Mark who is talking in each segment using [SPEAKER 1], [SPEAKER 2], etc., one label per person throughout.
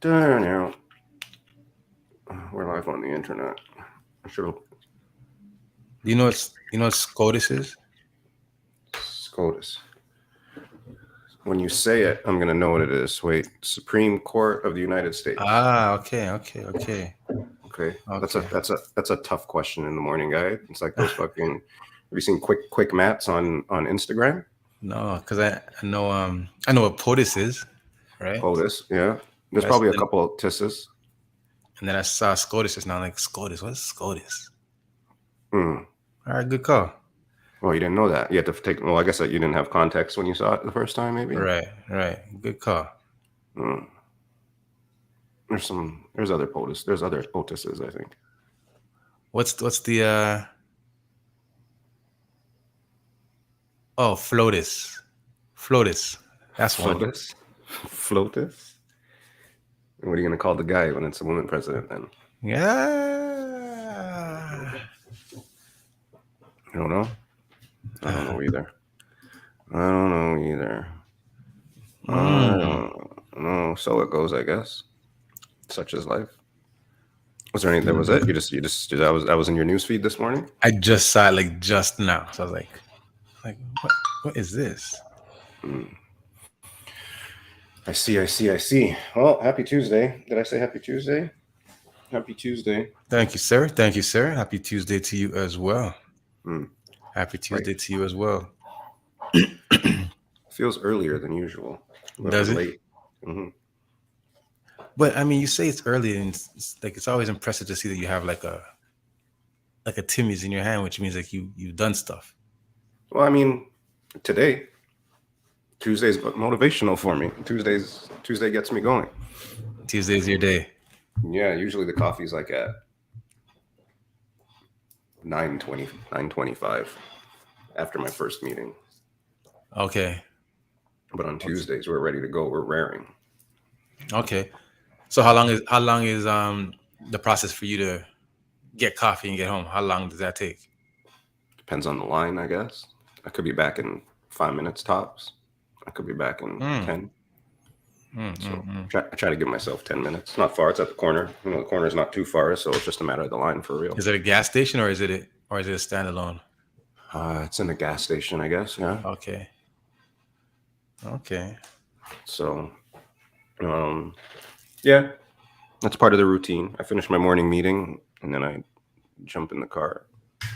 [SPEAKER 1] We're live on the internet. I should have
[SPEAKER 2] You know what SCOTUS is?
[SPEAKER 1] SCOTUS. When you say it, I'm gonna know what it is. Wait, Supreme Court of the United States.
[SPEAKER 2] Okay.
[SPEAKER 1] Okay, that's a
[SPEAKER 2] Okay.
[SPEAKER 1] that's a that's a tough question in the morning, guy. It's like those fucking. Have you seen quick mats on Instagram?
[SPEAKER 2] No, because I know what POTUS is, right?
[SPEAKER 1] POTUS, yeah. There's
[SPEAKER 2] That's
[SPEAKER 1] probably a
[SPEAKER 2] then,
[SPEAKER 1] couple of TISs.
[SPEAKER 2] and then I saw SCOTUS just now. Like SCOTUS, what's SCOTUS?
[SPEAKER 1] Hmm.
[SPEAKER 2] All right, good call.
[SPEAKER 1] Well, you didn't know that. You had to take. Well, I guess that you didn't have context when you saw it the first time, maybe.
[SPEAKER 2] Right, good call.
[SPEAKER 1] Hmm. There's other POTUS. There's other POTUSs, I think.
[SPEAKER 2] What's the oh FLOTUS. That's one.
[SPEAKER 1] FLOTUS. FLOTUS. What are you gonna call the guy when it's a woman president? Then
[SPEAKER 2] Yeah.
[SPEAKER 1] I don't know. I don't know either. I don't know either. I
[SPEAKER 2] Mm.
[SPEAKER 1] don't know. So it goes, I guess. Such is life. Was there any? That was it. You just that was in your news feed this morning.
[SPEAKER 2] I just saw it like just now, so I was like what is this?
[SPEAKER 1] Mm. I see. I see. I see. Well, happy Tuesday. Did I say happy Tuesday? Happy Tuesday.
[SPEAKER 2] Thank you, sir. Thank you, sir. Happy Tuesday to you as well.
[SPEAKER 1] Mm.
[SPEAKER 2] Happy
[SPEAKER 1] Right.
[SPEAKER 2] Tuesday to you as well.
[SPEAKER 1] Feels earlier than usual. Or
[SPEAKER 2] Does it?
[SPEAKER 1] late. Hmm.
[SPEAKER 2] But I mean, you say it's early, and like it's always impressive to see that you have like a Timmy's in your hand, which means like you've done stuff.
[SPEAKER 1] Well, I mean, today Tuesday's motivational for me. Tuesday gets me going.
[SPEAKER 2] Tuesday's your day.
[SPEAKER 1] Yeah, usually the coffee's like at 9:20, 9:25 after my first meeting.
[SPEAKER 2] Okay.
[SPEAKER 1] But on Tuesdays we're ready to go. We're raring.
[SPEAKER 2] Okay. So how long is the process for you to get coffee and get home? How long does that take?
[SPEAKER 1] Depends on the line, I guess. I could be back in 5 minutes tops. I could be back in
[SPEAKER 2] Mm,
[SPEAKER 1] 10. So
[SPEAKER 2] mm.
[SPEAKER 1] I try to give myself 10 minutes. It's not far. It's at the corner. The corner's not too far, so it's just a matter of the line for real.
[SPEAKER 2] Is it a gas station or is it a standalone?
[SPEAKER 1] It's in the gas station, I guess. Yeah.
[SPEAKER 2] Okay. Okay.
[SPEAKER 1] So, um, yeah, that's part of the routine. I finish my morning meeting and then I jump in the car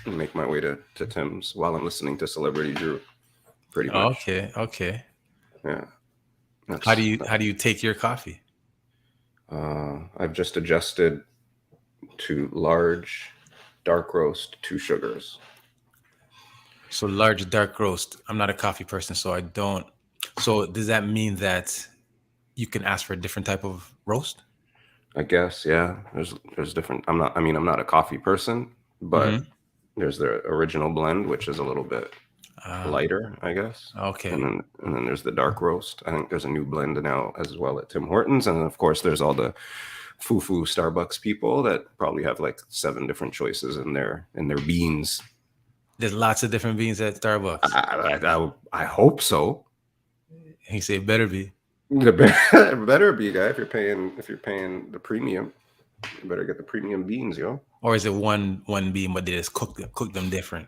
[SPEAKER 1] and make my way to Tim's while I'm listening to Celebrity Drew. Pretty much.
[SPEAKER 2] Okay.
[SPEAKER 1] Yeah.
[SPEAKER 2] How do
[SPEAKER 1] That's.
[SPEAKER 2] you how do you take your coffee?
[SPEAKER 1] I've just adjusted to large, dark roast, 2 sugars.
[SPEAKER 2] So large dark roast. I'm not a coffee person, so I don't. So does that mean that you can ask for a different type of roast?
[SPEAKER 1] I guess. Yeah. There's different. I'm not a coffee person, but
[SPEAKER 2] Mm-hmm.
[SPEAKER 1] there's the original blend, which is a little bit
[SPEAKER 2] Uh,
[SPEAKER 1] lighter, I guess. And
[SPEAKER 2] okay.
[SPEAKER 1] then there's the dark roast. I think there's a new blend now as well at Tim Hortons, and then of course there's all the foo Starbucks people that probably have like 7 different choices in their beans.
[SPEAKER 2] There's lots of different beans at Starbucks.
[SPEAKER 1] I hope so.
[SPEAKER 2] He said better be.
[SPEAKER 1] The better be, guy. If you're paying the premium, you better get the premium beans, yo.
[SPEAKER 2] Or is it one bean, but they just cook them different?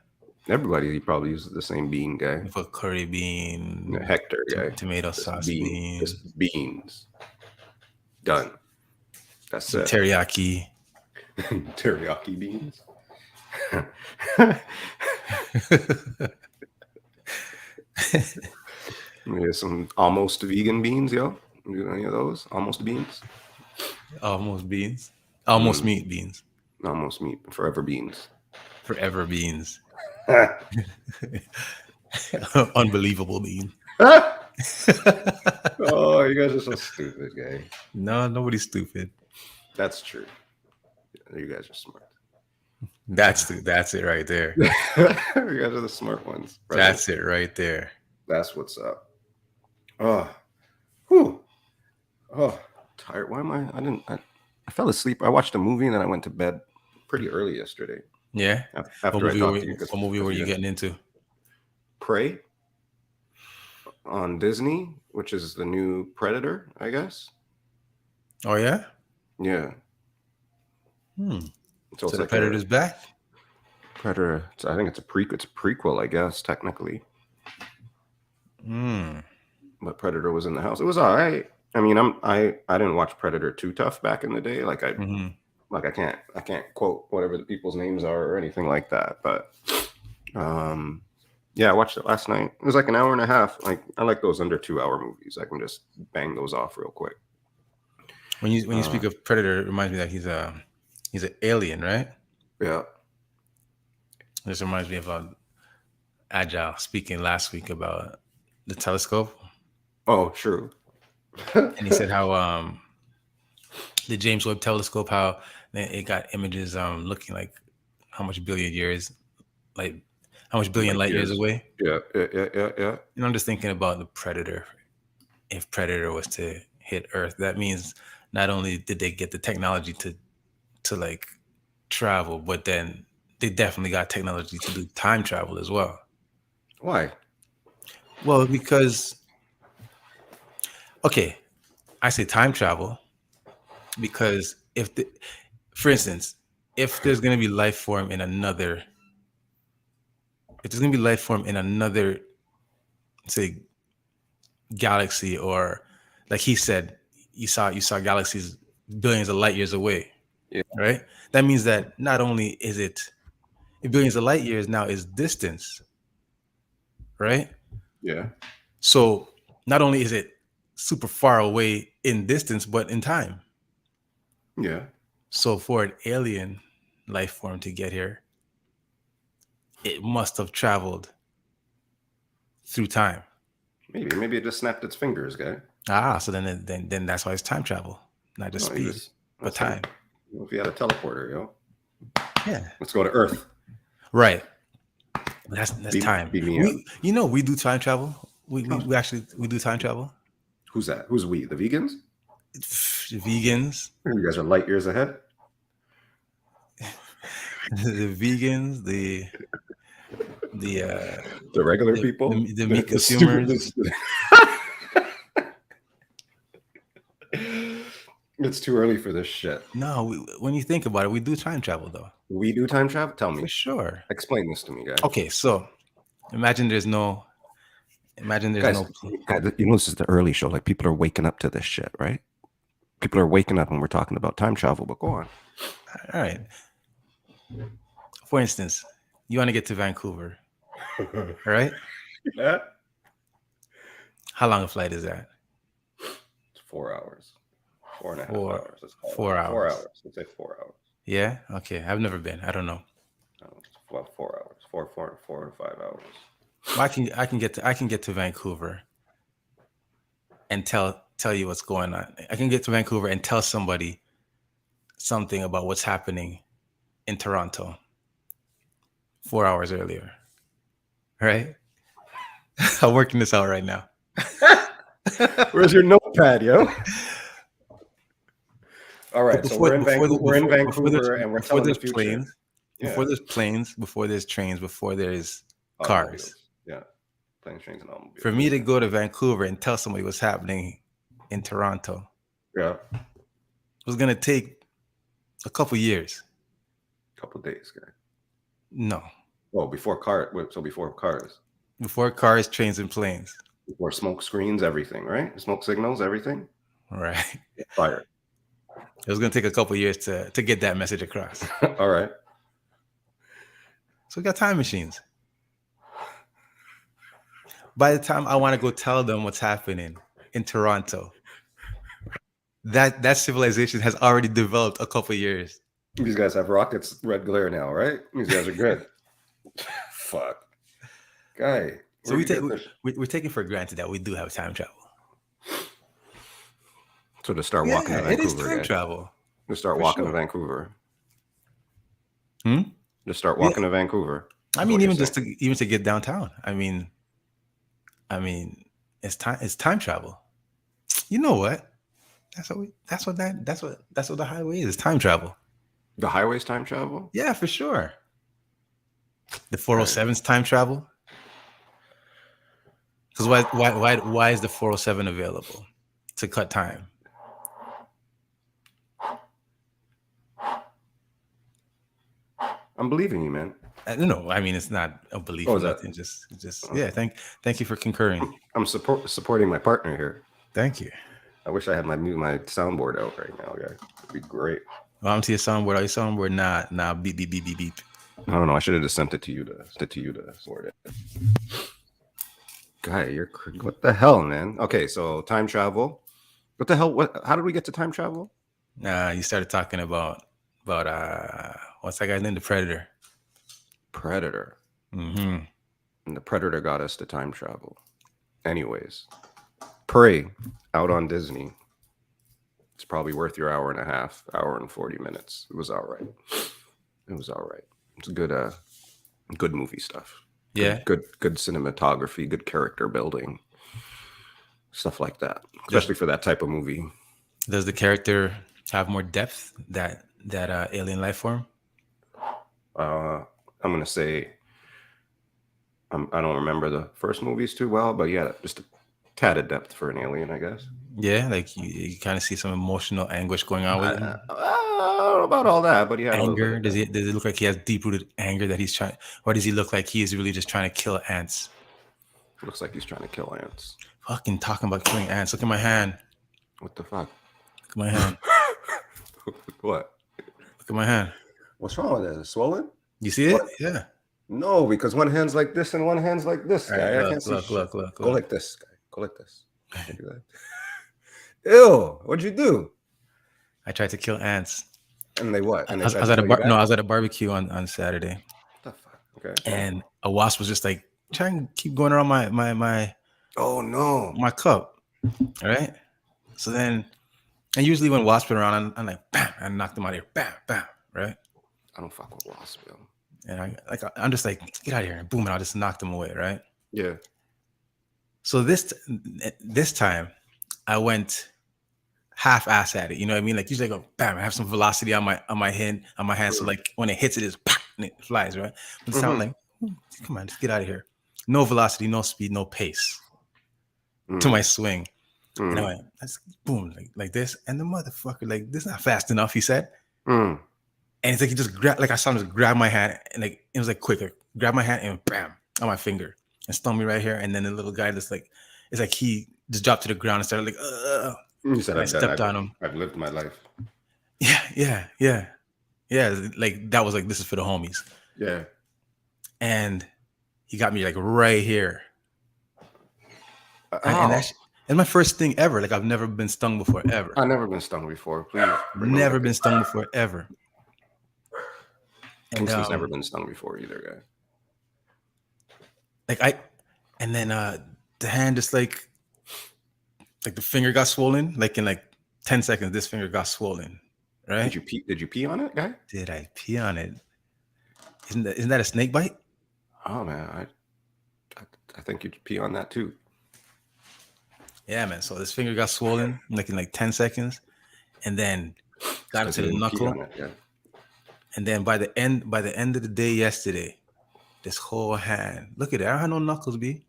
[SPEAKER 1] Everybody probably uses the same bean, guy.
[SPEAKER 2] You put curry bean,
[SPEAKER 1] Hector, guy.
[SPEAKER 2] tomato sauce
[SPEAKER 1] Just
[SPEAKER 2] bean,
[SPEAKER 1] beans. Done. That's
[SPEAKER 2] some
[SPEAKER 1] it.
[SPEAKER 2] teriyaki.
[SPEAKER 1] Teriyaki beans. Maybe some almost vegan beans, yo. You any of those? Almost beans?
[SPEAKER 2] Almost beans. Almost
[SPEAKER 1] Mm,
[SPEAKER 2] meat beans.
[SPEAKER 1] almost meat. Forever beans.
[SPEAKER 2] Forever beans. Unbelievable bean.
[SPEAKER 1] Oh, you guys are so stupid, guy.
[SPEAKER 2] No, nobody's stupid.
[SPEAKER 1] That's true. You guys are smart.
[SPEAKER 2] That's it right there.
[SPEAKER 1] You guys are the smart ones. Present.
[SPEAKER 2] That's it right there.
[SPEAKER 1] That's what's up. Oh, whew. Oh, tired. Why am I? I didn't. I fell asleep. I watched a movie and then I went to bed pretty early yesterday.
[SPEAKER 2] Yeah. What
[SPEAKER 1] After I
[SPEAKER 2] movie were
[SPEAKER 1] talked to
[SPEAKER 2] you,
[SPEAKER 1] you, because
[SPEAKER 2] what movie were
[SPEAKER 1] you
[SPEAKER 2] you
[SPEAKER 1] didn't
[SPEAKER 2] getting into?
[SPEAKER 1] pray on Disney, which is the new Predator, I guess.
[SPEAKER 2] Oh yeah.
[SPEAKER 1] Yeah.
[SPEAKER 2] Hmm.
[SPEAKER 1] So
[SPEAKER 2] So
[SPEAKER 1] it's
[SPEAKER 2] the
[SPEAKER 1] like a
[SPEAKER 2] Predator's back.
[SPEAKER 1] Predator. I think it's a It's a prequel, I guess, technically.
[SPEAKER 2] Hmm.
[SPEAKER 1] But Predator was in the house. It was all right. I mean, I didn't watch Predator too tough back in the day.
[SPEAKER 2] Hmm.
[SPEAKER 1] I can't quote whatever the people's names are or anything like that. But yeah, I watched it last night. It was like an hour and a half. Like I like those under 2 hour movies. I can just bang those off real quick.
[SPEAKER 2] When you speak of Predator, it reminds me that he's an alien, right?
[SPEAKER 1] Yeah.
[SPEAKER 2] This reminds me of Agile speaking last week about the telescope,
[SPEAKER 1] Oh, true.
[SPEAKER 2] and he said how the James Webb Telescope, how it got images looking like how much billion years, like how much billion
[SPEAKER 1] Light
[SPEAKER 2] light years
[SPEAKER 1] years.
[SPEAKER 2] away.
[SPEAKER 1] Yeah, yeah, yeah, yeah, yeah.
[SPEAKER 2] And I'm just thinking about the Predator. If Predator was to hit Earth, that means not only did they get the technology to like travel, but then they definitely got technology to do time travel as well.
[SPEAKER 1] Why?
[SPEAKER 2] Well, because okay, I say time travel because for instance, if there's going to be life form in another, if there's going to be life form in another, say, galaxy, or like he said, you saw galaxies billions of light years away,
[SPEAKER 1] Yeah,
[SPEAKER 2] right? That means that not only is it billions of light years now is distance, right?
[SPEAKER 1] yeah,
[SPEAKER 2] So not only is it super far away in distance, but in time.
[SPEAKER 1] yeah.
[SPEAKER 2] So for an alien life form to get here, it must have traveled through time.
[SPEAKER 1] Maybe it just snapped its fingers, guy.
[SPEAKER 2] So then that's why it's time travel, not just
[SPEAKER 1] No, you
[SPEAKER 2] speed,
[SPEAKER 1] just
[SPEAKER 2] but
[SPEAKER 1] that's him.
[SPEAKER 2] time.
[SPEAKER 1] If you had a teleporter, yo,
[SPEAKER 2] Yeah,
[SPEAKER 1] let's go to Earth.
[SPEAKER 2] right. That's time.
[SPEAKER 1] Beat me up.
[SPEAKER 2] We do time travel. We actually we do time travel.
[SPEAKER 1] Who's that? Who's we? The vegans?
[SPEAKER 2] Vegans,
[SPEAKER 1] You guys are light years ahead.
[SPEAKER 2] the vegans,
[SPEAKER 1] The regular people.
[SPEAKER 2] the meat
[SPEAKER 1] The stupid.
[SPEAKER 2] consumers.
[SPEAKER 1] It's too early for this shit.
[SPEAKER 2] No, when you think about it, we do time travel though,
[SPEAKER 1] We do time travel. Tell
[SPEAKER 2] for
[SPEAKER 1] me.
[SPEAKER 2] sure.
[SPEAKER 1] Explain this to me, guys.
[SPEAKER 2] Okay, so imagine there's no,
[SPEAKER 1] Guys, you know this is the early show. Like people are waking up to this shit, right? People are waking up when we're talking about time travel. But go on.
[SPEAKER 2] All right. For instance, you want to get to Vancouver, right?
[SPEAKER 1] Yeah.
[SPEAKER 2] How long a flight is that?
[SPEAKER 1] It's 4 hours. 4.5
[SPEAKER 2] Four-
[SPEAKER 1] hours. Let's call it.
[SPEAKER 2] 4 hours.
[SPEAKER 1] 4 hours. Let's say 4 hours.
[SPEAKER 2] Yeah. Okay. I've never been. I don't know.
[SPEAKER 1] No, it's 4 hours. 4 to 5 hours.
[SPEAKER 2] Well, I can get to Vancouver and tell you what's going on. I can get to Vancouver and tell somebody something about what's happening in Toronto 4 hours earlier. Right? I'm working this out right now.
[SPEAKER 1] Where's your notepad, yo? All right, so we're in Vancouver, and we're telling the future.
[SPEAKER 2] Planes, before there's planes, before there's trains, before there's cars.
[SPEAKER 1] Yeah, planes, trains, and automobiles.
[SPEAKER 2] For me to go to Vancouver and tell somebody what's happening in Toronto,
[SPEAKER 1] yeah,
[SPEAKER 2] it was gonna take a couple years.
[SPEAKER 1] Couple days, guy.
[SPEAKER 2] No,
[SPEAKER 1] Well, before cars.
[SPEAKER 2] before cars, trains, and planes.
[SPEAKER 1] Before smoke screens, everything, right? Smoke signals, everything.
[SPEAKER 2] Right.
[SPEAKER 1] Fire.
[SPEAKER 2] It was gonna take a couple years to get that message across.
[SPEAKER 1] All right.
[SPEAKER 2] So we got time machines. By the time I want to go tell them what's happening in Toronto, that civilization has already developed a couple years.
[SPEAKER 1] These guys have rockets, red glare now, right? These guys are good. Fuck, guy.
[SPEAKER 2] So we're taking for granted that we do have time travel.
[SPEAKER 1] So to start walking to Vancouver,
[SPEAKER 2] it is time travel.
[SPEAKER 1] To start walking to Vancouver.
[SPEAKER 2] To
[SPEAKER 1] start walking to Vancouver.
[SPEAKER 2] I mean, even to get downtown. I mean, it's time travel. You know what? That's what the highway is. It's time travel.
[SPEAKER 1] The highway's time travel?
[SPEAKER 2] Yeah, for sure. The 407's time travel. Because why is the 407 available? To cut time.
[SPEAKER 1] I'm believing you, man.
[SPEAKER 2] No, I mean it's not a belief
[SPEAKER 1] Oh,
[SPEAKER 2] or
[SPEAKER 1] is that?
[SPEAKER 2] nothing. Just yeah. Thank you for concurring.
[SPEAKER 1] I'm supporting my partner here.
[SPEAKER 2] Thank you.
[SPEAKER 1] I wish I had my soundboard out right now, guys. It'd be great.
[SPEAKER 2] Well, I'm to your soundboard. Are your soundboard? Nah. Beep beep beep beep beep.
[SPEAKER 1] I don't know. I should have just sent it to you to sort it. Guy, what the hell, man? Okay, so time travel. What the hell? How did we get to time travel?
[SPEAKER 2] You started talking about what's that guy's name? The Predator.
[SPEAKER 1] Predator.
[SPEAKER 2] Mm-hmm.
[SPEAKER 1] And the Predator got us to time travel. Anyways, Prey out on Disney. It's probably worth your hour and a half, hour and 40 minutes. It was all right. It's good movie stuff.
[SPEAKER 2] Yeah.
[SPEAKER 1] Good cinematography, good character building, stuff like that. Especially for that type of movie.
[SPEAKER 2] Does the character have more depth that alien life form?
[SPEAKER 1] I'm gonna say I don't remember the first movies too well, but yeah, just a tad of depth for an alien, I guess.
[SPEAKER 2] Yeah, like you kind of see some emotional anguish going on with him.
[SPEAKER 1] I don't know about all that, but yeah.
[SPEAKER 2] Anger? Does it look like he has deep rooted anger that he's trying, or does he look like he is really just trying to kill ants?
[SPEAKER 1] Looks like he's trying to kill ants.
[SPEAKER 2] Fucking talking about killing ants. Look at my hand.
[SPEAKER 1] What the fuck?
[SPEAKER 2] Look at my hand.
[SPEAKER 1] What?
[SPEAKER 2] Look at my hand.
[SPEAKER 1] What's wrong with it? Is it swollen?
[SPEAKER 2] You see it?
[SPEAKER 1] What?
[SPEAKER 2] Yeah.
[SPEAKER 1] No, because one hand's like this and one hand's like this, guy.
[SPEAKER 2] Right,
[SPEAKER 1] I can't see.
[SPEAKER 2] Look.
[SPEAKER 1] Go like this, guy. Go like this. Can't do that. Ew! What'd you do?
[SPEAKER 2] I tried to kill ants.
[SPEAKER 1] And they what? And
[SPEAKER 2] I was at a barbecue on Saturday.
[SPEAKER 1] What the fuck? Okay.
[SPEAKER 2] And a wasp was just like trying to keep going around my
[SPEAKER 1] Oh no.
[SPEAKER 2] my cup. Right? So then, and usually when wasps are around, I'm like, bam, I knock them out of here. Bam, bam, right?
[SPEAKER 1] I don't fuck with wasps, yo.
[SPEAKER 2] And I'm just like, get out of here, and boom, and I'll just knock them away, right?
[SPEAKER 1] Yeah.
[SPEAKER 2] So this time, I went half-ass at it. You know what I mean? Like usually I go, bam, I have some velocity on my hand. So like when it hits it, it's pop, and it flies, right? But it sounds like, come on, just get out of here. No velocity, no speed, no pace to my swing. And I went, that's boom, like this. And the motherfucker, like, this is not fast enough, he said. And it's like he just grabbed, like I saw him just grab my hand, and like it was like quicker. Grab my hand and bam on my finger and stung me right here. And then the little guy just like, it's like he just dropped to the ground and started like,
[SPEAKER 1] You said
[SPEAKER 2] I stepped on him.
[SPEAKER 1] I've lived my life.
[SPEAKER 2] Yeah. Like that was like, this is for the homies.
[SPEAKER 1] Yeah.
[SPEAKER 2] And he got me like right here. And that's my first thing ever. Like I've never been stung before, ever.
[SPEAKER 1] I've never been stung before. Please.
[SPEAKER 2] Never been stung before, ever. And
[SPEAKER 1] Kingsley's never been stung before either,
[SPEAKER 2] guy. And then the hand just like the finger got swollen. Like in like 10 seconds, this finger got swollen. Right?
[SPEAKER 1] Did you pee on it, guy?
[SPEAKER 2] Did I pee on it? Isn't that a snake bite?
[SPEAKER 1] Oh man, I think you'd pee on that too.
[SPEAKER 2] Yeah, man. So this finger got swollen like in like 10 seconds, and then got into the knuckle. And then by the end of the day yesterday, this whole hand. Look at it. I don't have no knuckles, B.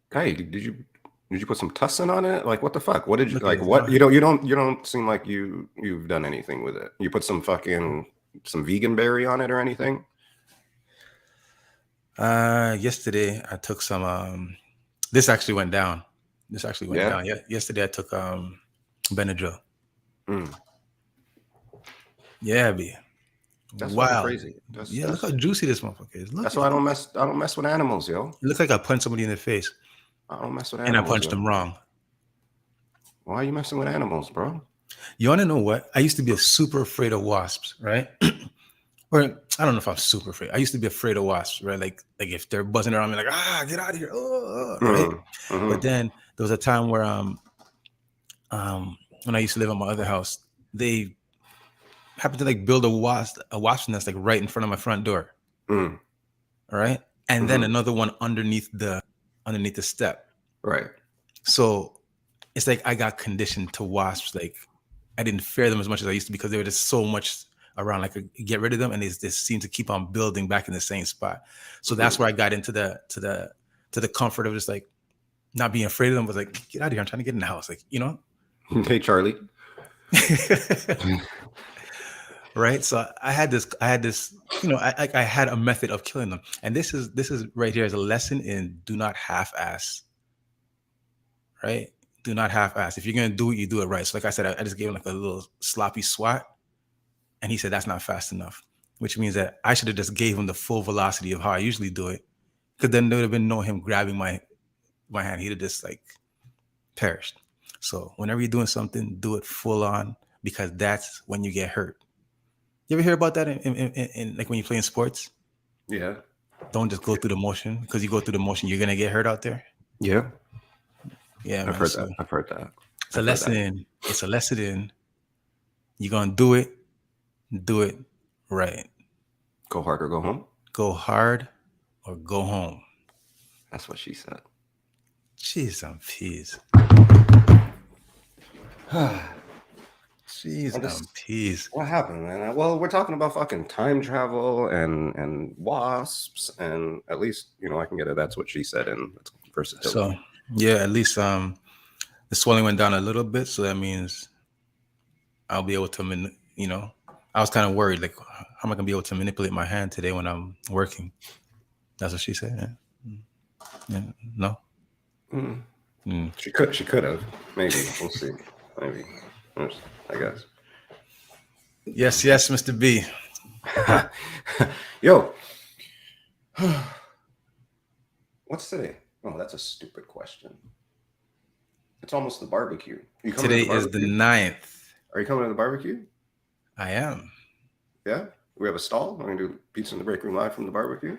[SPEAKER 1] Guy, did you put some tussin on it? Like what the fuck? What did you like? What you don't seem like you've done anything with it. You put some vegan berry on it or anything?
[SPEAKER 2] Yesterday I took some. This actually went down. Down. Yeah. Yesterday I took Benadryl. Yeah, B.
[SPEAKER 1] That's crazy.
[SPEAKER 2] Look how juicy this motherfucker is.
[SPEAKER 1] That's why I don't mess with animals, yo.
[SPEAKER 2] It looks like I punched somebody in the face.
[SPEAKER 1] I don't mess with animals.
[SPEAKER 2] And I punched them wrong.
[SPEAKER 1] Why are you messing with animals, bro?
[SPEAKER 2] You want to know what? I used to be super afraid of wasps, right? Or I don't know if I'm super afraid. I used to be afraid of wasps, right? Like if they're buzzing around me, like get out of here, right? But then there was a time where when I used to live at my other house, they happened to like build a wasp nest like right in front of my front door, all right? And then another one underneath the step,
[SPEAKER 1] right?
[SPEAKER 2] So it's like I got conditioned to wasps. Like I didn't fear them as much as I used to because there was just so much around. Like I get rid of them, and they just seem to keep on building back in the same spot. So that's where I got into the comfort of just like not being afraid of them. But like, get out of here! I'm trying to get in the house. Like, you know.
[SPEAKER 1] Hey, Charlie.
[SPEAKER 2] right? So I had this, I had a method of killing them, and this is right here as a lesson in do not half-ass, right? Do not half-ass. If you're gonna do it, you do it right. So like I said, I just gave him like a little sloppy swat, and he said that's not fast enough, which means that I should have just gave him the full velocity of how I usually do it, because then there would have been no him grabbing my hand. He'd have just like perished. So whenever you're doing something, do it full on, because that's when you get hurt. You ever hear about that in like when you play in sports?
[SPEAKER 1] Yeah.
[SPEAKER 2] Don't just go through the motion, because you go through the motion, you're gonna get hurt out there.
[SPEAKER 1] Yeah.
[SPEAKER 2] Yeah,
[SPEAKER 1] I've
[SPEAKER 2] man.
[SPEAKER 1] heard
[SPEAKER 2] So
[SPEAKER 1] that. I've heard that.
[SPEAKER 2] it's a
[SPEAKER 1] I've heard
[SPEAKER 2] lesson
[SPEAKER 1] that.
[SPEAKER 2] in. It's a lesson in. You're gonna do it right.
[SPEAKER 1] Go hard or go home.
[SPEAKER 2] Go hard or go home.
[SPEAKER 1] That's what she said.
[SPEAKER 2] Jeez, I'm peas. Jeez,
[SPEAKER 1] I'm
[SPEAKER 2] I'm
[SPEAKER 1] just-
[SPEAKER 2] peas.
[SPEAKER 1] What happened, man? Well, we're talking about fucking time travel and wasps, and at least I can get it. That's what she said, and it's versatility.
[SPEAKER 2] So yeah, at least the swelling went down a little bit, so that means I'll be able to I was kind of worried, like, how am I gonna be able to manipulate my hand today when I'm working? That's what she said. Yeah. No.
[SPEAKER 1] She could have. Maybe we'll see. Maybe. I guess.
[SPEAKER 2] Yes, Mr. B.
[SPEAKER 1] Yo. What's today? Oh, that's a stupid question. It's almost the barbecue. You coming
[SPEAKER 2] Today
[SPEAKER 1] to the
[SPEAKER 2] is the
[SPEAKER 1] barbecue?
[SPEAKER 2] 9th.
[SPEAKER 1] Are you coming to the barbecue?
[SPEAKER 2] I am.
[SPEAKER 1] Yeah? We have a stall. We're going to do Pizza in the Break Room live from the barbecue.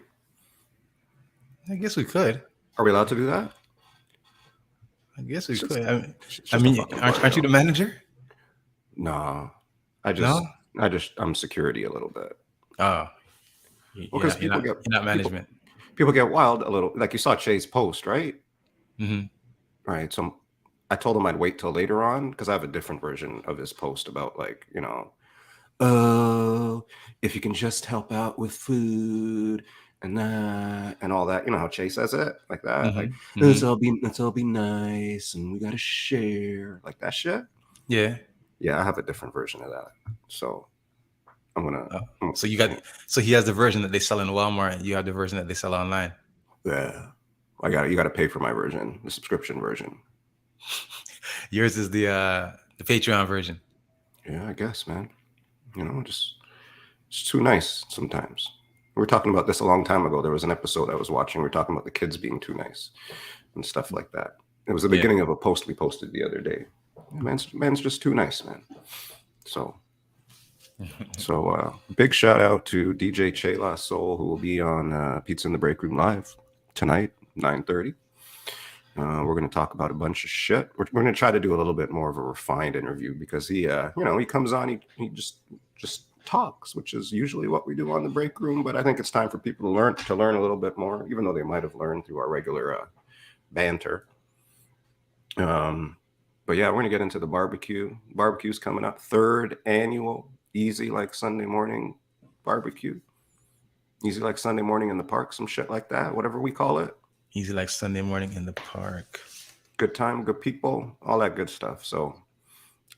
[SPEAKER 2] I guess we could.
[SPEAKER 1] Are we allowed to do that?
[SPEAKER 2] I guess we
[SPEAKER 1] It's just-
[SPEAKER 2] could.
[SPEAKER 1] it's just
[SPEAKER 2] I
[SPEAKER 1] a
[SPEAKER 2] mean,
[SPEAKER 1] fucking
[SPEAKER 2] aren't you the
[SPEAKER 1] barbecue.
[SPEAKER 2] manager?
[SPEAKER 1] No. I'm security a little bit.
[SPEAKER 2] Oh.
[SPEAKER 1] Because
[SPEAKER 2] You're not management.
[SPEAKER 1] People get wild a little. Like you saw Che's post, right?
[SPEAKER 2] Mhm.
[SPEAKER 1] Right. So I told him I'd wait till later on because I have a different version of his post about like, oh, if you can just help out with food and that and all that. You know how Che says it? Like that.
[SPEAKER 2] Mhm.
[SPEAKER 1] Like
[SPEAKER 2] Mhm.
[SPEAKER 1] let's all be nice and we gotta share. Like that shit.
[SPEAKER 2] Yeah.
[SPEAKER 1] Yeah, I have a different version of that. So I'm gonna
[SPEAKER 2] So he has the version that they sell in Walmart, and you have the version that they sell online.
[SPEAKER 1] yeah. You gotta pay for my version, the subscription version.
[SPEAKER 2] Yours is the Patreon version.
[SPEAKER 1] Yeah, I guess, man. Just it's too nice sometimes. We were talking about this a long time ago. There was an episode I was watching. We were talking about the kids being too nice and stuff like that. It was the beginning of a post we posted the other day. Man's just too nice, man. So big shout out to DJ Che La Soul, who will be on Pizza in the Break Room live tonight, 9:30. We're going to talk about a bunch of shit. We're going to try to do a little bit more of a refined interview because he comes on, he just talks, which is usually what we do on the break room. But I think it's time for people to learn a little bit more, even though they might have learned through our regular banter. But yeah, we're going to get into the barbecue. Barbecue's coming up, 3rd annual Easy Like Sunday Morning barbecue. Easy Like Sunday Morning in the park, some shit like that, whatever we call it.
[SPEAKER 2] Easy Like Sunday Morning in the park.
[SPEAKER 1] Good time, good people, all that good stuff. So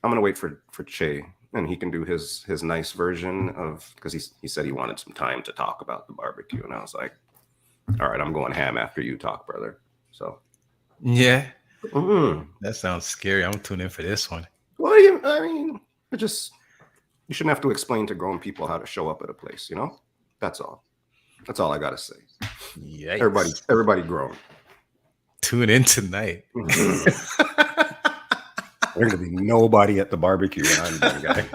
[SPEAKER 1] I'm gonna wait for Che, and he can do his nice version of, because he said he wanted some time to talk about the barbecue, and I was like, all right, I'm going ham after you talk, brother. So
[SPEAKER 2] yeah, that sounds scary. I'm tuning in for this one.
[SPEAKER 1] Well, I mean, you shouldn't have to explain to grown people how to show up at a place, That's all. That's all I gotta say.
[SPEAKER 2] Yikes.
[SPEAKER 1] Everybody grown.
[SPEAKER 2] Tune in tonight.
[SPEAKER 1] There's gonna be nobody at the barbecue when I'm done, guy.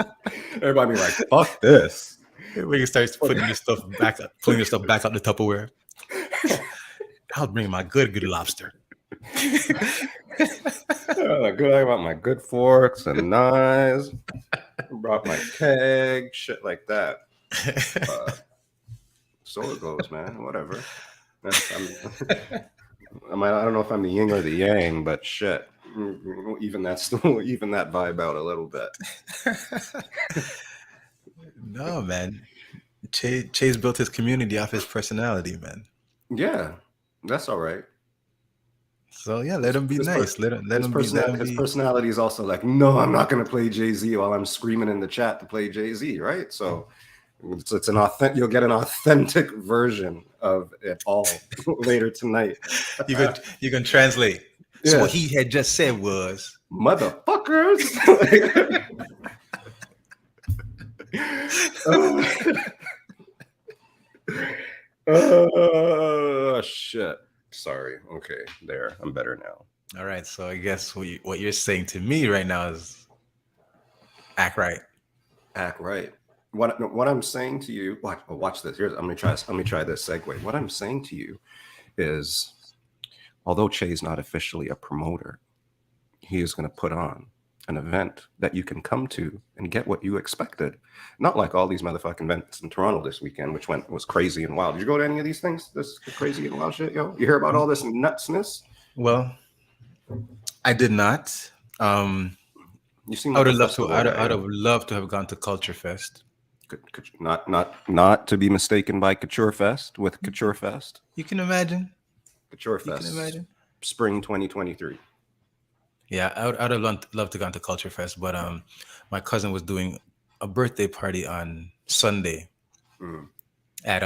[SPEAKER 1] Everybody be like, fuck this.
[SPEAKER 2] We can start putting your stuff back up, putting your stuff back up the Tupperware. I'll bring my good lobster.
[SPEAKER 1] Good. I got my good forks and knives. Brought my keg, shit like that. So it goes, man. Whatever. I don't know if I'm the yin or the yang, but shit. Even that vibe out a little bit.
[SPEAKER 2] No, man. Chase built his community off his personality, man.
[SPEAKER 1] Yeah, that's all right.
[SPEAKER 2] So yeah, let him be
[SPEAKER 1] His
[SPEAKER 2] nice.
[SPEAKER 1] his personality is also like, no, I'm not going to play Jay-Z while I'm screaming in the chat to play Jay-Z, right? So it's an authentic. You'll get an authentic version of it all later tonight.
[SPEAKER 2] You can translate. So what he had just said was,
[SPEAKER 1] motherfuckers. Oh shit. Sorry. Okay, there. I'm better now.
[SPEAKER 2] all right. So I guess what you're saying to me right now is act right.
[SPEAKER 1] Act right. What I'm saying to you, watch this. Let me try this segue. What I'm saying to you is, although Che's not officially a promoter, he is going to put on an event that you can come to and get what you expected. Not like all these motherfucking events in Toronto this weekend, which was crazy and wild. Did you go to any of these things? This crazy and wild shit, yo? You hear about all this nutsness?
[SPEAKER 2] Well, I did not.
[SPEAKER 1] You seem
[SPEAKER 2] I would
[SPEAKER 1] like
[SPEAKER 2] have loved to. I'd have loved to have gone to Culture Fest.
[SPEAKER 1] Not to be mistaken by Couture Fest with Couture Fest.
[SPEAKER 2] You can imagine.
[SPEAKER 1] Couture Fest. You can imagine. Spring 2023.
[SPEAKER 2] Yeah, I'd have loved to gone to Culture Fest, but my cousin was doing a birthday party on Sunday at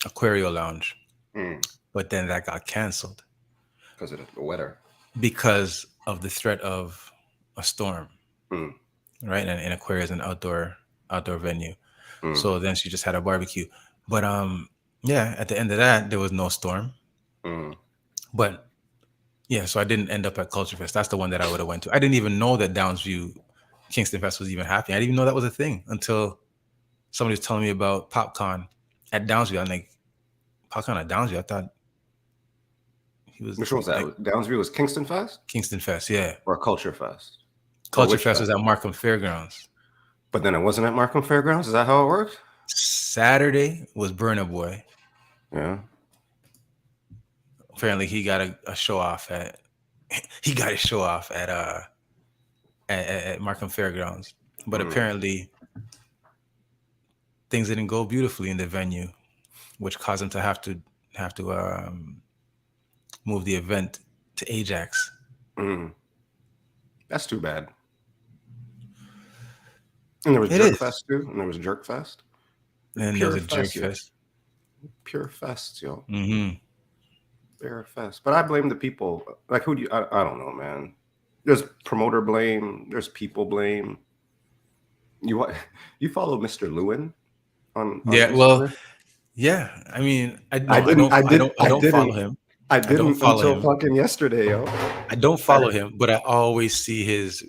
[SPEAKER 2] Aquario Lounge, but then that got canceled
[SPEAKER 1] because of the weather.
[SPEAKER 2] Because of the threat of a storm, right? And Aquario is an outdoor venue, so then she just had a barbecue. But yeah, at the end of that, there was no storm, but. Yeah, so I didn't end up at Culture Fest. That's the one that I would have went to. I didn't even know that Downsview Kingston Fest was even happening. I didn't even know that was a thing until somebody was telling me about PopCon at Downsview. I'm like, PopCon at Downsview? I thought he was.
[SPEAKER 1] Which one was that? Downsview was Kingston Fest?
[SPEAKER 2] Kingston Fest, yeah.
[SPEAKER 1] Or Culture Fest?
[SPEAKER 2] Culture Fest was at Markham Fairgrounds.
[SPEAKER 1] But then it wasn't at Markham Fairgrounds? Is that how it worked?
[SPEAKER 2] Saturday was Burna Boy.
[SPEAKER 1] Yeah.
[SPEAKER 2] Apparently he got a show off at Markham Fairgrounds, but apparently things didn't go beautifully in the venue, which caused him to have to move the event to Ajax.
[SPEAKER 1] That's too bad. And there was Jerk Fest too, and there was Jerk Fest.
[SPEAKER 2] And there was a Jerk Fest.
[SPEAKER 1] Pure Fest, yo. Fair Fest. But I blame the people. Like, who do you? I don't know, man. There's promoter blame. There's people blame. You follow Mr. Lewin on
[SPEAKER 2] yeah.
[SPEAKER 1] Instagram?
[SPEAKER 2] Well, yeah. I mean, I don't follow him.
[SPEAKER 1] I didn't until fucking yesterday, yo.
[SPEAKER 2] I don't follow him, but I always see his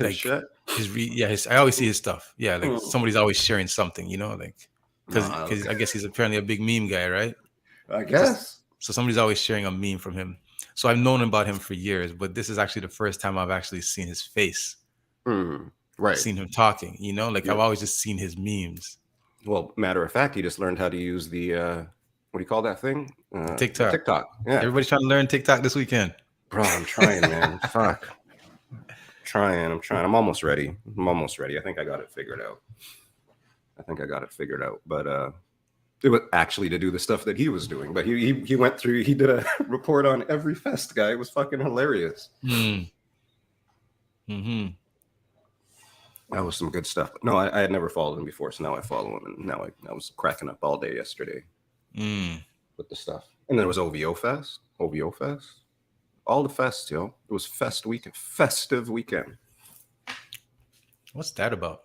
[SPEAKER 1] shit.
[SPEAKER 2] I always see his stuff. Yeah, like somebody's always sharing something, you know, like because I guess he's apparently a big meme guy, right?
[SPEAKER 1] I guess.
[SPEAKER 2] So somebody's always sharing a meme from him. So I've known about him for years, but this is actually the first time I've actually seen his face.
[SPEAKER 1] Right.
[SPEAKER 2] Seen him talking, you know, like I've always just seen his memes.
[SPEAKER 1] Well, matter of fact, he just learned how to use the, what do you call that thing?
[SPEAKER 2] TikTok.
[SPEAKER 1] TikTok. Yeah.
[SPEAKER 2] Everybody's trying to learn TikTok this weekend.
[SPEAKER 1] Bro, I'm trying, man. Fuck. I'm trying. I'm almost ready. I think I got it figured out. But, it was actually to do the stuff that he was doing, but he went through. He did a report on every fest guy. It was fucking hilarious. That was some good stuff. No, I had never followed him before, so now I follow him, and now I was cracking up all day yesterday with the stuff. And there was OVO Fest, all the fests, yo. It was festive weekend.
[SPEAKER 2] What's that about?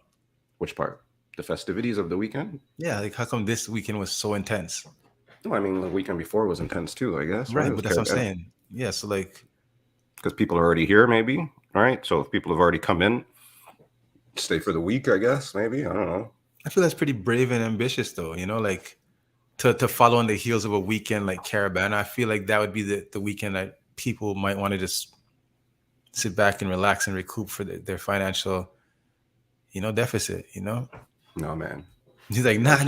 [SPEAKER 1] Which part? The festivities of the weekend?
[SPEAKER 2] Yeah, like how come this weekend was so intense?
[SPEAKER 1] No, I mean the weekend before was intense too, I guess.
[SPEAKER 2] Right, but that's what I'm saying. Yeah, so like
[SPEAKER 1] because people are already here, maybe. All right, so if people have already come in, stay for the week, I guess. Maybe, I don't know.
[SPEAKER 2] I feel that's pretty brave and ambitious, though. You know, like to follow on the heels of a weekend like Caribana. I feel like that would be the weekend that people might want to just sit back and relax and recoup for their financial, deficit.
[SPEAKER 1] No, man.
[SPEAKER 2] He's like, nah. Keep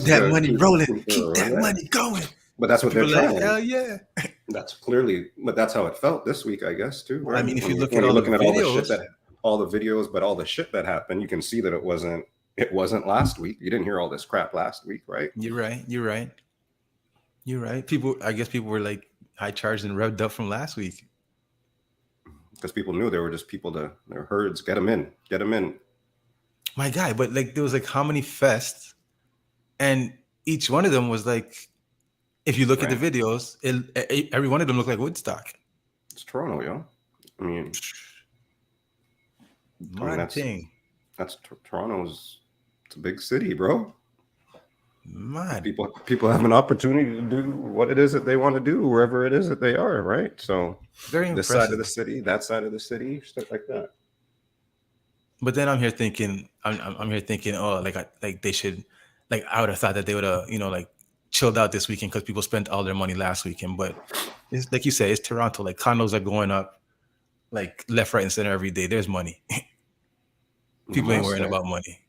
[SPEAKER 2] that money rolling. Keep that money going.
[SPEAKER 1] But that's what they're trying.
[SPEAKER 2] Like, hell yeah.
[SPEAKER 1] But that's how it felt this week, I guess, too. Right?
[SPEAKER 2] I mean, if you look at all the videos,
[SPEAKER 1] all the shit that happened, you can see that it wasn't last week. You didn't hear all this crap last week, right?
[SPEAKER 2] You're right. People were like high charged and revved up from last week.
[SPEAKER 1] Because people knew there were just people their herds. Get them in. Get them in.
[SPEAKER 2] My guy, but like there was like how many fests, and each one of them was like, if you look at the videos, every one of them looked like Woodstock.
[SPEAKER 1] It's Toronto, yo. I mean, that's Toronto's. It's a big city, bro.
[SPEAKER 2] Man,
[SPEAKER 1] people have an opportunity to do what it is that they want to do wherever it is that they are, right? So
[SPEAKER 2] very
[SPEAKER 1] this
[SPEAKER 2] impressive.
[SPEAKER 1] side of the city, that side of the city, stuff like that.
[SPEAKER 2] But then I'm here thinking, oh, like they should, like I would have thought that they would have, like chilled out this weekend because people spent all their money last weekend. But it's like you say, it's Toronto. Like condos are going up, like left, right, and center every day. There's money. People ain't worrying about money.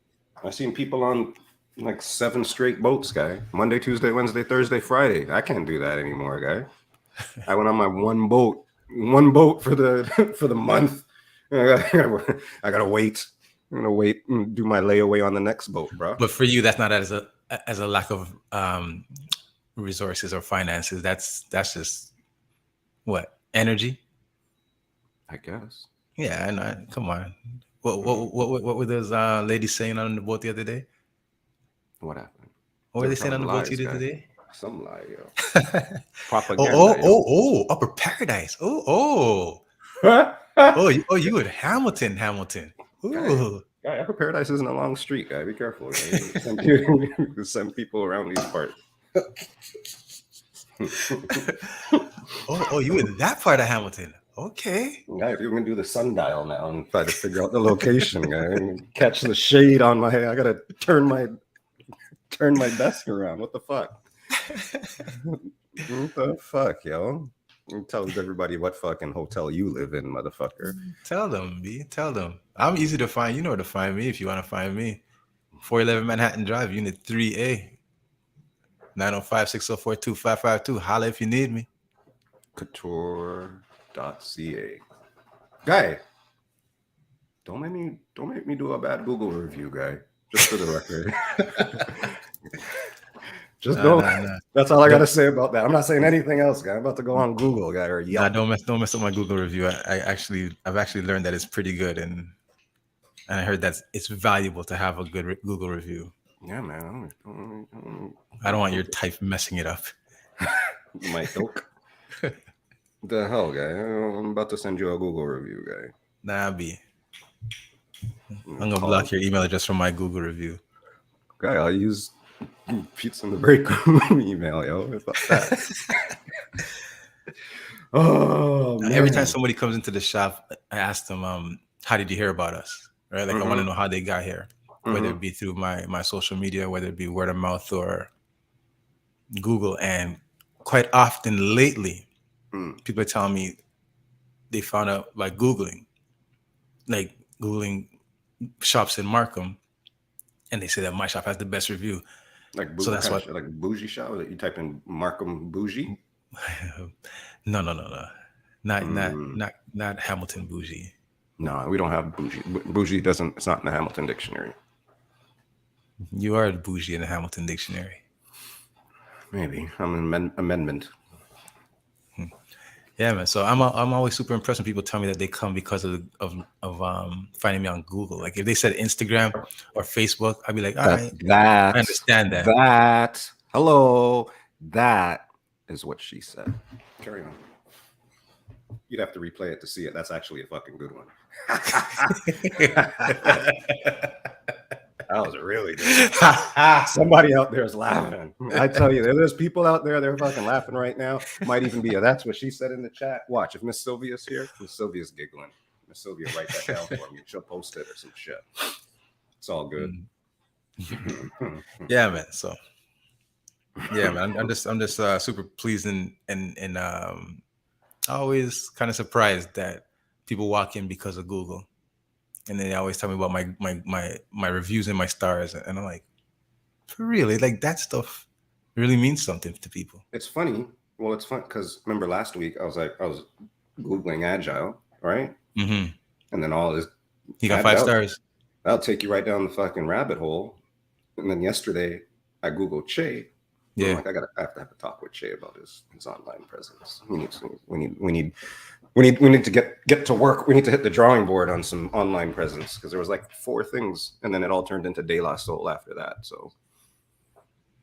[SPEAKER 1] I've seen people on like 7 straight boats, guy. Monday, Tuesday, Wednesday, Thursday, Friday. I can't do that anymore, guy. I went on my one boat for the month. I gotta wait. I'm gonna wait and do my layaway on the next boat, bro.
[SPEAKER 2] But for you, that's not as a lack of resources or finances. That's just what, energy?
[SPEAKER 1] I guess.
[SPEAKER 2] Yeah, I know. Come on. What were those ladies saying on the boat the other day?
[SPEAKER 1] What happened?
[SPEAKER 2] What were they saying on the boat the other day?
[SPEAKER 1] Some lie, yo. Propaganda.
[SPEAKER 2] Oh, Upper Paradise. Oh, you would Hamilton. Ooh.
[SPEAKER 1] Guy, Upper Paradise isn't a long street, guy. Be careful. Send people around these parts.
[SPEAKER 2] You in that part of Hamilton. Okay.
[SPEAKER 1] Guy, if you're gonna do the sundial now and try to figure out the location, guy, and catch the shade on my head, I gotta turn my desk around. What the fuck? What the fuck, yo? Tell everybody what fucking hotel you live in, motherfucker.
[SPEAKER 2] Tell them, B. Tell them. I'm easy to find. You know where to find me if you want to find me. 411 Manhattan Drive, Unit 3A. 905-604-2552. Holla if you need me.
[SPEAKER 1] Couture.ca. Guy, don't make me do a bad Google review, guy. Just for the record. Just don't. Nah. That's all I gotta say about that. I'm not saying anything else, guy. I'm about to go on Google, guy, or Yelp.
[SPEAKER 2] Don't mess up my Google review. I've actually learned that it's pretty good, and I heard that it's valuable to have a good Google review.
[SPEAKER 1] Yeah, man.
[SPEAKER 2] I don't want your type messing it up.
[SPEAKER 1] My joke. The hell, guy? I'm about to send you a Google review, guy.
[SPEAKER 2] Nah, B. I'm gonna block your email address from my Google review.
[SPEAKER 1] Guy, I'll use Pizza in the Break Room email, yo. About that. Oh, man.
[SPEAKER 2] Every time somebody comes into the shop, I ask them, how did you hear about us? Right? Like I want to know how they got here, whether it be through my social media, whether it be word of mouth or Google. And quite often lately, people are telling me they found out by Googling shops in Markham, and they say that my shop has the best review.
[SPEAKER 1] Like so that's what like bougie shop. That you type in Markham bougie.
[SPEAKER 2] No. Not Hamilton bougie.
[SPEAKER 1] No, we don't have bougie. Bougie doesn't. It's not in the Hamilton dictionary.
[SPEAKER 2] You are bougie in the Hamilton dictionary.
[SPEAKER 1] Maybe I'm an amendment.
[SPEAKER 2] Yeah, man. So I'm always super impressed when people tell me that they come because of finding me on Google. Like if they said Instagram or Facebook, I'd be like, all right, I understand that.
[SPEAKER 1] Hello, that is what she said. Carry on. You'd have to replay it to see it. That's actually a fucking good one. That was really good. Somebody out there is laughing. I tell you, there's people out there, they're fucking laughing right now. Might even be that's what she said in the chat. Watch, if Miss Sylvia's here, Miss Sylvia's giggling. Miss Sylvia, write that down for me. She'll post it or some shit. It's all good.
[SPEAKER 2] Yeah, man. So yeah, man. I'm just super pleased and always kind of surprised that people walk in because of Google. And then they always tell me about my reviews and my stars. And I'm like, for really? Like that stuff really means something to people.
[SPEAKER 1] It's funny. Well, it's fun because remember last week I was Googling Agile, right?
[SPEAKER 2] Mm-hmm.
[SPEAKER 1] And then all this.
[SPEAKER 2] He got 5 stars.
[SPEAKER 1] That'll take you right down the fucking rabbit hole. And then yesterday I Googled Che I'm
[SPEAKER 2] Yeah.
[SPEAKER 1] like, I have to have a talk with Shay about his online presence. We need to get to work. We need to hit the drawing board on some online presence, because there was like 4 things, and then it all turned into De La Soul after that. So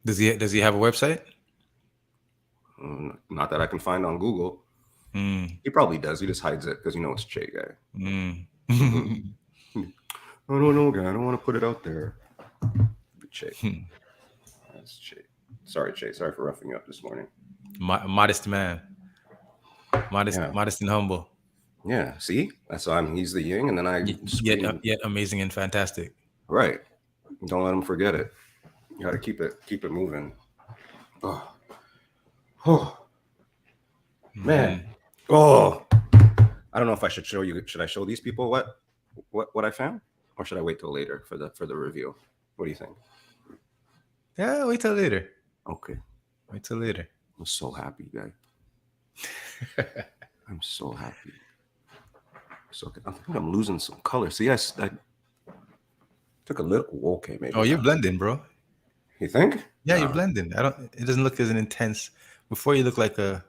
[SPEAKER 2] Does he have a website?
[SPEAKER 1] not that I can find on Google.
[SPEAKER 2] Mm.
[SPEAKER 1] He probably does. He just hides it because it's Che guy.
[SPEAKER 2] Mm.
[SPEAKER 1] I don't know, guy. I don't want to put it out there. Che. That's Che. Sorry, Che. Sorry for roughing you up this morning.
[SPEAKER 2] Modest man. Modest and humble.
[SPEAKER 1] Yeah. See, that's why he's the yin, and then I
[SPEAKER 2] yet amazing and fantastic.
[SPEAKER 1] Right. Don't let him forget it. You got to keep it moving. Oh, man. Oh, I don't know if I should show you. Should I show these people what I found, or should I wait till later for the review? What do you think?
[SPEAKER 2] Yeah, wait till later.
[SPEAKER 1] Okay.
[SPEAKER 2] Wait till later.
[SPEAKER 1] I'm so happy, guy. I'm so happy. So I think I'm losing some color. See, I took a little. Okay, maybe.
[SPEAKER 2] Oh, you're blending, bro.
[SPEAKER 1] You think?
[SPEAKER 2] Yeah, you're blending. It doesn't look as an intense. Before you look like a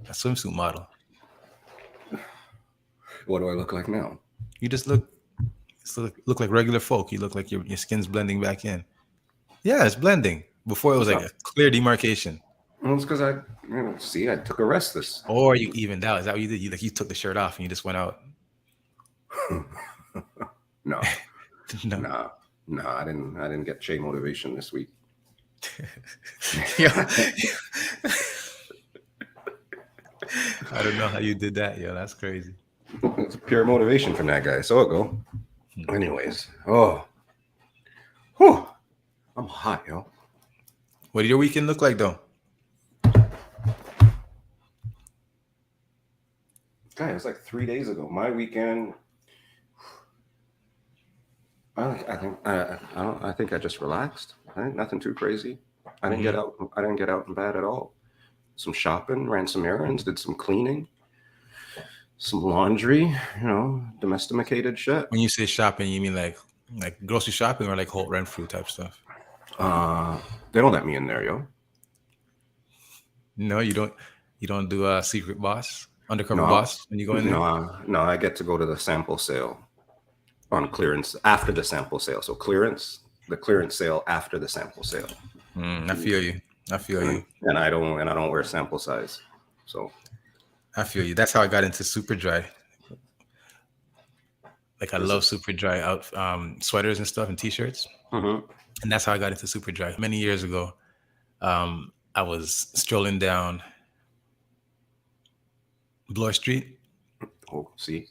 [SPEAKER 2] swimsuit model.
[SPEAKER 1] What do I look like now?
[SPEAKER 2] You just look like regular folk. You look like your skin's blending back in. Yeah, it's blending. Before it was like a clear demarcation.
[SPEAKER 1] Well, it's because I took a rest this.
[SPEAKER 2] Or you evened out. Is that what you did? You took the shirt off and you just went out.
[SPEAKER 1] No.
[SPEAKER 2] No.
[SPEAKER 1] No, I didn't get Che motivation this week.
[SPEAKER 2] I don't know how you did that, yo. That's crazy.
[SPEAKER 1] It's pure motivation from that guy. So it go. Anyways, I'm hot, yo.
[SPEAKER 2] What did your weekend look like, though?
[SPEAKER 1] Guy, it was like 3 days ago. My weekend. I think I just relaxed. I think nothing too crazy. I didn't get out. I didn't get out and bad at all. Some shopping, ran some errands, did some cleaning, some laundry. Domesticated shit.
[SPEAKER 2] When you say shopping, you mean like grocery shopping or like Holt Renfrew type stuff?
[SPEAKER 1] They don't let me in there, yo.
[SPEAKER 2] No, you don't. You don't do a secret boss, undercover boss when you go in there.
[SPEAKER 1] No, I get to go to the sample sale on clearance after the sample sale. So the clearance sale after the sample sale.
[SPEAKER 2] I feel you.
[SPEAKER 1] And I don't wear sample size. So
[SPEAKER 2] I feel you. That's how I got into Superdry. Like I love Superdry out sweaters and stuff and t-shirts.
[SPEAKER 1] Mm-hmm.
[SPEAKER 2] And that's how I got into Superdry. Many years ago, I was strolling down Bloor Street.
[SPEAKER 1] Oh, see.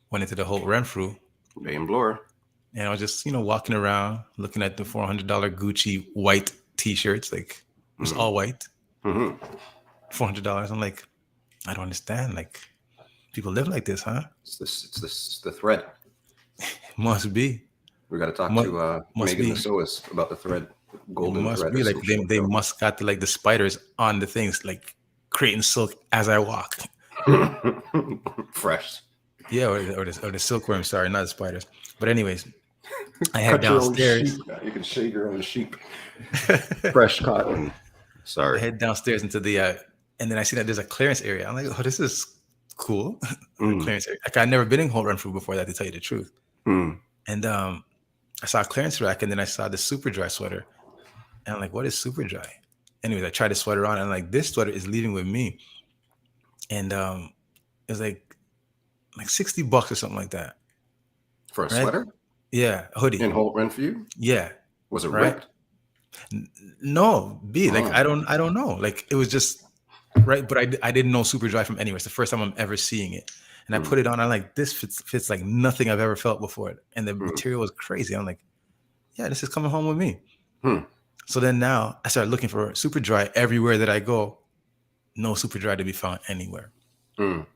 [SPEAKER 2] Went into the Holt Renfrew.
[SPEAKER 1] Bay and Bloor.
[SPEAKER 2] And I was just, walking around, looking at the $400 Gucci white t-shirts, like it was all white.
[SPEAKER 1] Mm-hmm.
[SPEAKER 2] $400. I'm like, I don't understand. Like, people live like this, huh?
[SPEAKER 1] It's the thread.
[SPEAKER 2] Must be.
[SPEAKER 1] We got to talk to Megan the Sewist about the thread. Golden
[SPEAKER 2] must
[SPEAKER 1] thread.
[SPEAKER 2] be like they must got the spiders on the things, like creating silk as I walk.
[SPEAKER 1] Fresh.
[SPEAKER 2] Yeah, or the silkworm. Sorry, not the spiders. But anyways, I head downstairs.
[SPEAKER 1] You can shave your own sheep. Fresh cotton. Sorry.
[SPEAKER 2] I head downstairs into the and then I see that there's a clearance area. I'm like, oh, this is cool. Clearance area. Like I'd never been in Holt Renfrew before that, to tell you the truth. And I saw a clearance rack, and then I saw the Superdry sweater, and I'm like, what is Superdry? Anyways, I tried the sweater on, and I'm like, this sweater is leaving with me. And it was like $60 or something like that.
[SPEAKER 1] For a sweater?
[SPEAKER 2] Yeah, a hoodie.
[SPEAKER 1] In Holt Renfrew?
[SPEAKER 2] Yeah.
[SPEAKER 1] Was it ripped?
[SPEAKER 2] No, like I don't know. Like it was just right, but I didn't know Superdry from anywhere. It's the first time I'm ever seeing it. And I put it on. I'm like, this fits like nothing I've ever felt before. And the material was crazy. I'm like, yeah, this is coming home with me. So then now I started looking for Superdry everywhere that I go. No Superdry to be found anywhere. And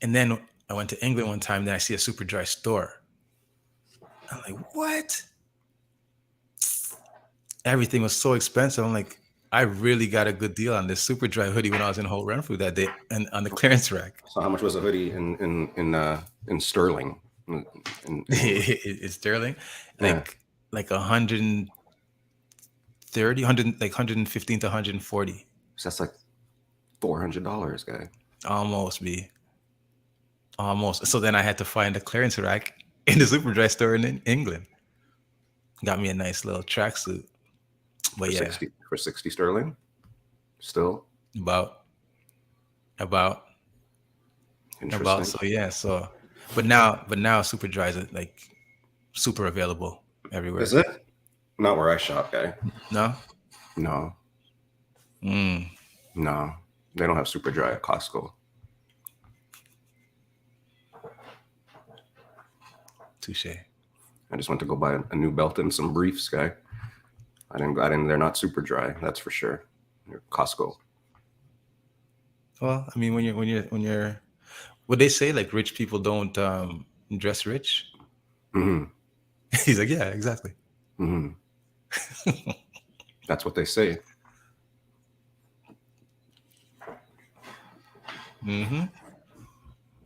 [SPEAKER 2] then I went to England one time. Then I see a Superdry store. I'm like, what? Everything was so expensive. I'm like, I really got a good deal on this Superdry hoodie when I was in Holt Renfrew that day and on the clearance rack.
[SPEAKER 1] So how much was a hoodie in sterling?
[SPEAKER 2] It's sterling, like $130 130, 100, like 115 to 140.
[SPEAKER 1] So that's like $400, guy.
[SPEAKER 2] Almost be. Almost. So then I had to find a clearance rack in the Superdry store in England. Got me a nice little tracksuit. But
[SPEAKER 1] For
[SPEAKER 2] yeah,
[SPEAKER 1] 60 sterling. Still
[SPEAKER 2] about about
[SPEAKER 1] interesting.
[SPEAKER 2] so yeah, so but now Superdry is like super available everywhere.
[SPEAKER 1] Is it? Not where I shop, guy.
[SPEAKER 2] No?
[SPEAKER 1] No,
[SPEAKER 2] Mm,
[SPEAKER 1] no. They don't have Super Dry at Costco.
[SPEAKER 2] touche.
[SPEAKER 1] I just went to go buy a new belt and some briefs, guy. I didn't. They're not Super Dry, that's for sure. They're Costco.
[SPEAKER 2] Well, I mean when you're what they say, like rich people don't dress rich.
[SPEAKER 1] Hmm.
[SPEAKER 2] He's like, yeah, exactly.
[SPEAKER 1] Hmm. That's what they say.
[SPEAKER 2] Mm-hmm.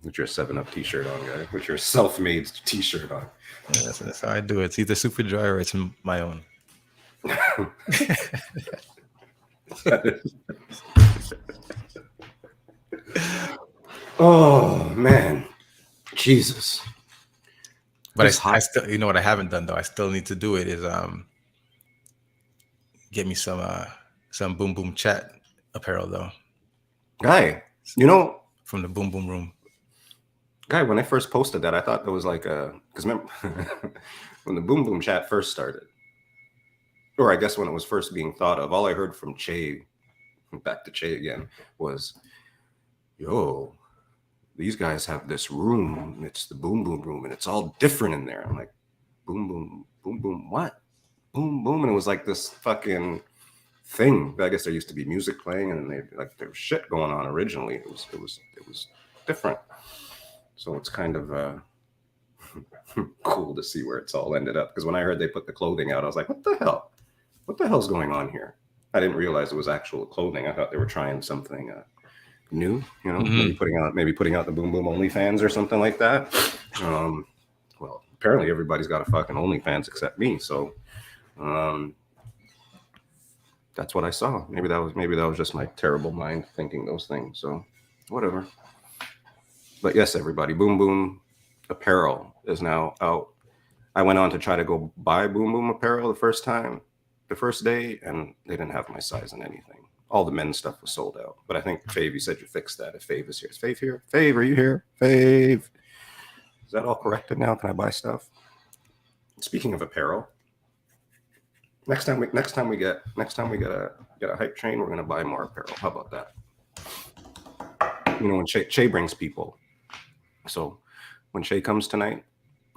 [SPEAKER 1] With your 7-Up t-shirt on, guy. With your self-made t-shirt on.
[SPEAKER 2] Yeah, that's how I do it. It's either Superdry or it's my own.
[SPEAKER 1] Oh man, Jesus!
[SPEAKER 2] But
[SPEAKER 1] It's
[SPEAKER 2] I
[SPEAKER 1] hot.
[SPEAKER 2] still, you know what I haven't done though. I still need to do it. Is get me some Boom Boom Chat apparel though
[SPEAKER 1] Guy, you know,
[SPEAKER 2] from the Boom Boom Room.
[SPEAKER 1] guy, when I first posted that, I thought it was like because remember when the Boom Boom Chat first started, or I guess when it was first being thought of, all I heard from Che, back to Che again, was, "Yo, these guys have this room. It's the Boom Boom Room, and it's all different in there." I'm like, "Boom Boom, Boom Boom, what? Boom Boom?" And it was like this fucking thing. I guess there used to be music playing, and there was shit going on originally. It was different. So it's kind of cool to see where it's all ended up. Because when I heard they put the clothing out, I was like, "What the hell? What the hell's going on here?" I didn't realize it was actual clothing. I thought they were trying something new. You know, maybe putting out the Boom Boom OnlyFans or something like that. Well, apparently everybody's got a fucking OnlyFans except me. So that's what I saw. Maybe that was just my terrible mind thinking those things. So whatever. But yes, everybody, Boom Boom apparel is now out. I went on to try to go buy Boom Boom apparel the first day, and they didn't have my size in anything. All the men's stuff was sold out. But I think Fave, you said you fixed that. If Fave is here, is Fave here? Fave, are you here? Fave, is that all corrected now? Can I buy stuff? Speaking of apparel, next time we get a hype train, we're gonna buy more apparel. How about that? You know, when Che brings people. So when Shay comes tonight,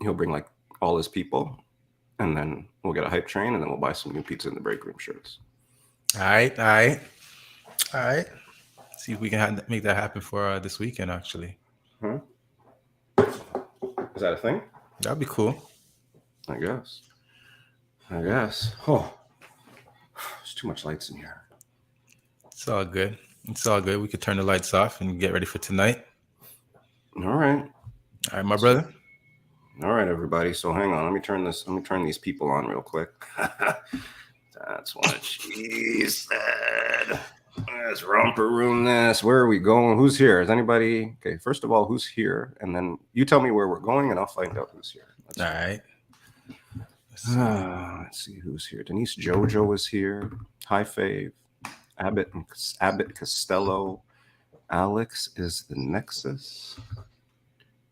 [SPEAKER 1] he'll bring like all his people, and then we'll get a hype train, and then we'll buy some new Pizza in the Break Room shirts.
[SPEAKER 2] All right. See if we can make that happen for this weekend. Actually,
[SPEAKER 1] Huh? Is that a thing?
[SPEAKER 2] that'd be cool.
[SPEAKER 1] I guess. Oh, there's too much lights in here.
[SPEAKER 2] It's all good. We could turn the lights off and get ready for tonight.
[SPEAKER 1] All right,
[SPEAKER 2] my brother.
[SPEAKER 1] All right, everybody. So hang on. Let me turn these people on real quick. That's what she said. Let's romper room this. Where are we going? Who's here? Is anybody? Okay, first of all, who's here? And then you tell me where we're going, and I'll find out who's here.
[SPEAKER 2] All right.
[SPEAKER 1] Let's see who's here. Denise Jojo is here. Hi, Fave. Abbott Costello. Alex is the Nexus.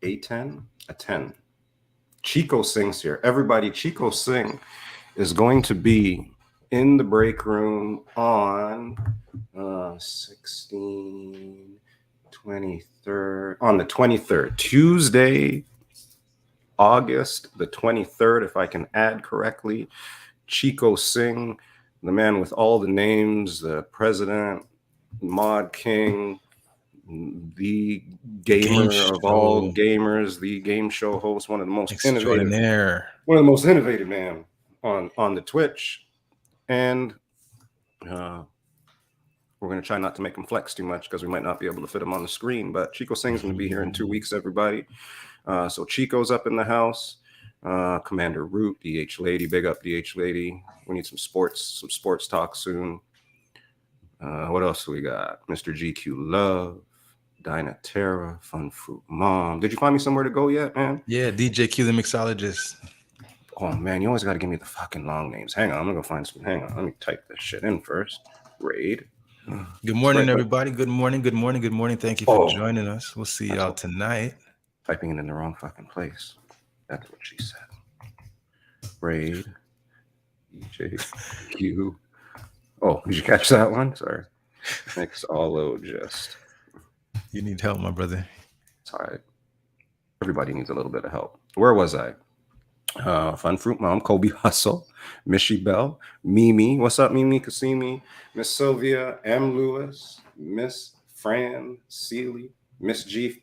[SPEAKER 1] A10. A 10. Chico Sing's here. Everybody, Chico Sing is going to be in the break room on 23rd, on the 23rd, Tuesday, August the 23rd, if I can add correctly. Chico Sing, the man with all the names, the president, Mod King, the gamer of all gamers, the game show host, one of the most innovative man on the Twitch. And we're going to try not to make him flex too much because we might not be able to fit him on the screen. But Chico Sing's going to be here in 2 weeks, everybody. So Chico's up in the house. Commander Root, DH Lady, big up DH Lady. We need some sports talk soon. What else we got? Mr. GQ Love, Dinah Terra, Fun Fruit Mom. Did you find me somewhere to go yet, man?
[SPEAKER 2] Yeah, DJ Q the mixologist.
[SPEAKER 1] Oh man, you always got to give me the fucking long names. Hang on, I'm gonna go find some. Hang on, let me type this shit in first. Raid.
[SPEAKER 2] Good morning,
[SPEAKER 1] Right,
[SPEAKER 2] everybody. Good morning. Good morning. Good morning. Thank you for joining us. We'll see y'all tonight.
[SPEAKER 1] Typing it in the wrong fucking place. That's what she said. Raid. EJQ. Oh, did you catch that one? Sorry. Mixologist.
[SPEAKER 2] You need help, my brother.
[SPEAKER 1] It's all right. Everybody needs a little bit of help. Where was I? Fun Fruit Mom, Kobe Hustle, Mishy Bell, Mimi. What's up, Mimi Kasimi? Miss Sylvia, M. Lewis, Miss Fran Seeley, Miss G.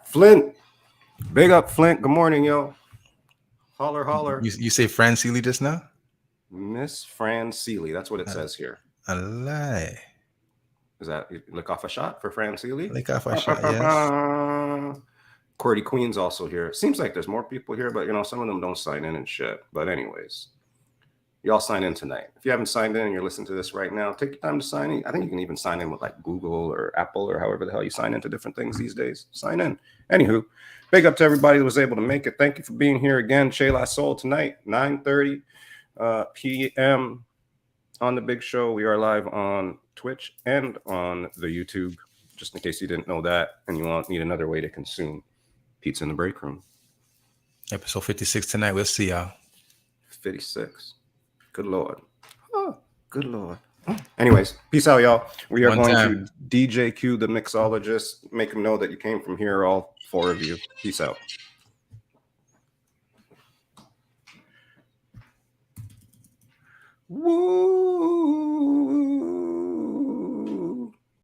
[SPEAKER 1] Flint. Big up, Flint. Good morning, yo. Holler, holler.
[SPEAKER 2] You say Fran Seeley just now?
[SPEAKER 1] Miss Fran Seeley. That's what it says here.
[SPEAKER 2] A lie.
[SPEAKER 1] Is that lick off a shot for Fran Seeley?
[SPEAKER 2] Lick off a shot, yes.
[SPEAKER 1] Cordy Queen's also here. Seems like there's more people here, but some of them don't sign in and shit. But anyways, y'all sign in tonight. If you haven't signed in and you're listening to this right now, take your time to sign in. I think you can even sign in with like Google or Apple or however the hell you sign into different things these days. Sign in. Anywho, big up to everybody that was able to make it. Thank you for being here again. Che La Soul tonight, 9:30 p.m. on the big show. We are live on Twitch and on the YouTube, just in case you didn't know that and you need another way to consume Pizza in the Break Room.
[SPEAKER 2] Episode 56 tonight. We'll see y'all.
[SPEAKER 1] 56. Good Lord. Oh, good Lord. Anyways, peace out, y'all. We are going to DJ Q the mixologist. Make him know that you came from here, all four of you. Peace out. Woo!